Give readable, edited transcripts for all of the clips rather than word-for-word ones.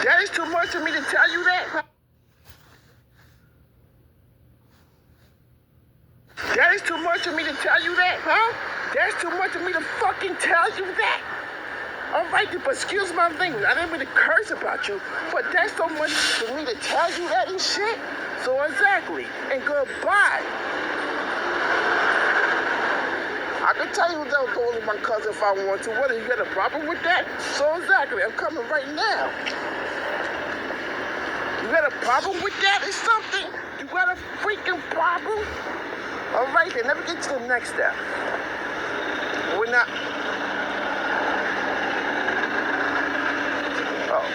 That is too much for me to tell you that? That is too much for me to tell you that, huh? That's too much for me to fucking tell you that. All right, but excuse my language. I didn't mean to curse about you, but that's so much for me to tell you that and shit. So exactly, and goodbye. I can tell you that go with my cousin if I want to. What, you got a problem with that? So exactly, I'm coming right now. You got a problem with that or something? You got a freaking problem? All right, then let me get to the next step. We're not... Oh.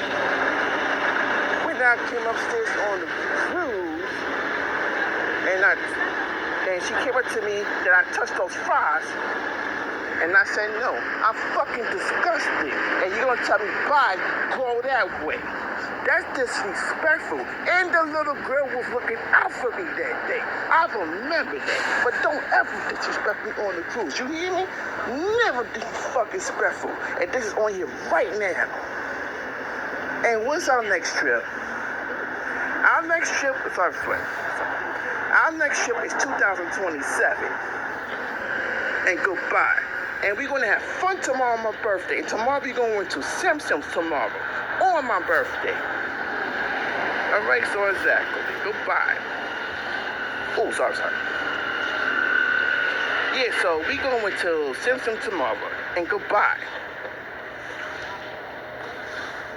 When I came upstairs on the cruise, and she came up to me that I touched those fries, and I said, no, I'm fucking disgusted. And you're gonna tell me, bye, go that way. That's disrespectful. And the little girl was looking out for me that day. I remember that. But don't ever disrespect me on the cruise. You hear me? Never disrespectful. And this is on here right now. And what's our next trip? Our next trip is our next trip is 2027. And goodbye. And we're going to have fun tomorrow on my birthday. And tomorrow we're going to Simpsons tomorrow on my birthday. All right, so exactly. Goodbye. Oh, sorry. Yeah, so we're going to Simpsons tomorrow. And goodbye.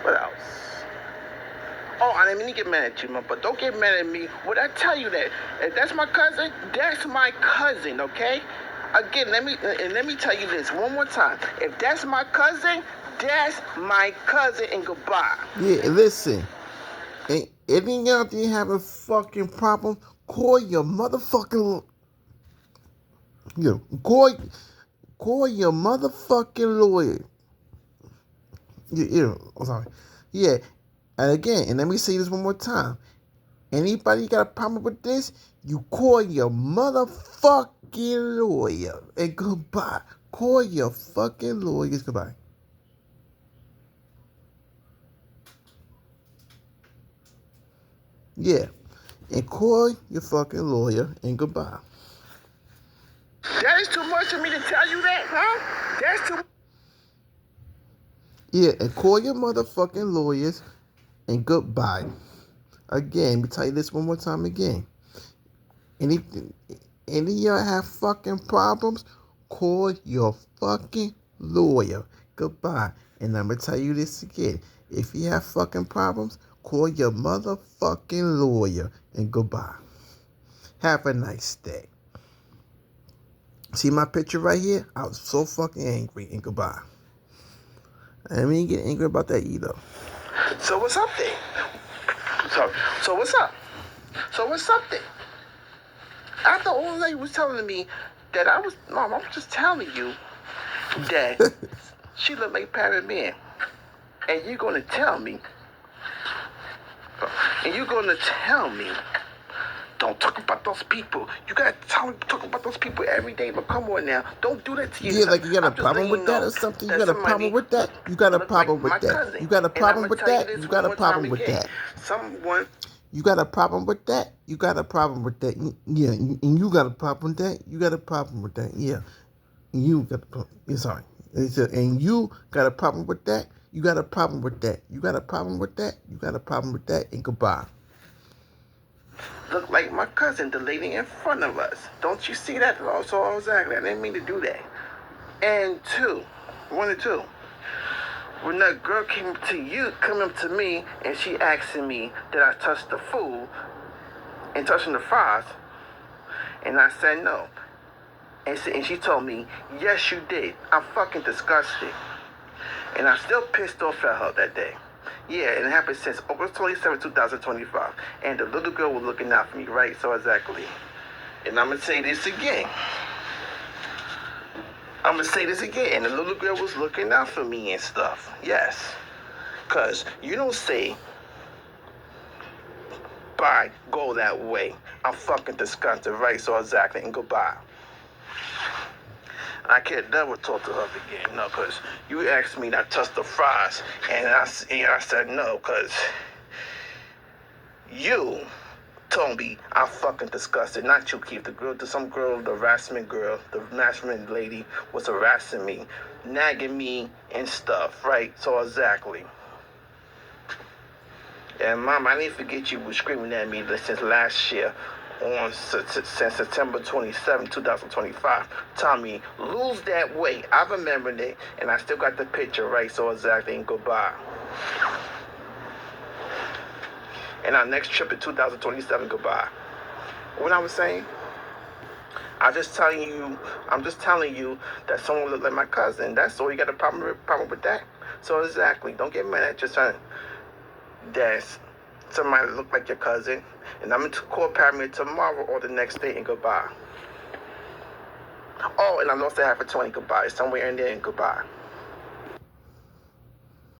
What else? Oh, I didn't mean to get mad at you, man, but don't get mad at me. Would I tell you that? If that's my cousin, that's my cousin, okay? Again, let me tell you this one more time. If that's my cousin, and goodbye. Yeah, listen. And any of you have a fucking problem, call your motherfucking... Call your motherfucking lawyer. I'm sorry. Yeah. And again, and let me say this one more time. Anybody got a problem with this, you call your motherfucking lawyer. And goodbye. Call your fucking lawyers. Goodbye. Yeah. And call your fucking lawyer and goodbye. That is too much for me to tell you that, huh? That's too... Yeah, and call your motherfucking lawyers and goodbye. Again, let me tell you this one more time again. Any of y'all have fucking problems, call your fucking lawyer. Goodbye. And I'm going to tell you this again. If you have fucking problems, call your motherfucking lawyer and goodbye. Have a nice day. See my picture right here? I was so fucking angry and goodbye. I didn't even get angry about that either. So what's up there? So what's up? So what's up there? I thought old lady was telling me that Mom, I'm just telling you that she looked like Patty Man. And you're going to tell me, don't talk about those people. You got to talk about those people every day, but come on now. Don't do that to yourself. Yeah, like you got a problem with that or something? You got a problem with that? You got a problem with that? You got a problem with that? You got a problem with that? You got a problem with that? You got a problem with that? Yeah, and you got a problem with that? You got a problem with that? Yeah. You got a problem. Sorry. And you got a problem with that? You got a problem with that? You got a problem with that? You got a problem with that? And goodbye. Look like my cousin, the lady in front of us. Don't you see that? So exactly. I didn't mean to do that. And one and two. When that girl came up to me, and she asking me that I touched the food and touching the fries, and I said no. And she told me, yes, you did. I'm fucking disgusted. And I'm still pissed off at her that day. Yeah, and it happened since August 27, 2025. And the little girl was looking out for me, right? So exactly. And I'm going to say this again. And the little girl was looking out for me and stuff. Yes. Because you don't say, bye, go that way. I'm fucking disgusted, right? So exactly, and goodbye. I can't never talk to her again, no, because you asked me not to touch the fries, and I said no, because you told me I'm fucking disgusted. Not you, Keith. Some girl, the harassment lady was harassing me, nagging me and stuff, right? So exactly. And Mom, I didn't forget you were screaming at me since last year since September 27, 2025. Telling me, lose that weight. I remembered it, and I still got the picture, right? So exactly, and goodbye. And our next trip in 2027, goodbye. What I was saying? I'm just telling you that someone looked like my cousin. That's all. You got a problem with that? So exactly. Don't get mad at your son. That's somebody look like your cousin, and I'm going to call Paramedic tomorrow or the next day, and goodbye. Oh, and I lost a half a 20, goodbye. It's somewhere in there, and goodbye.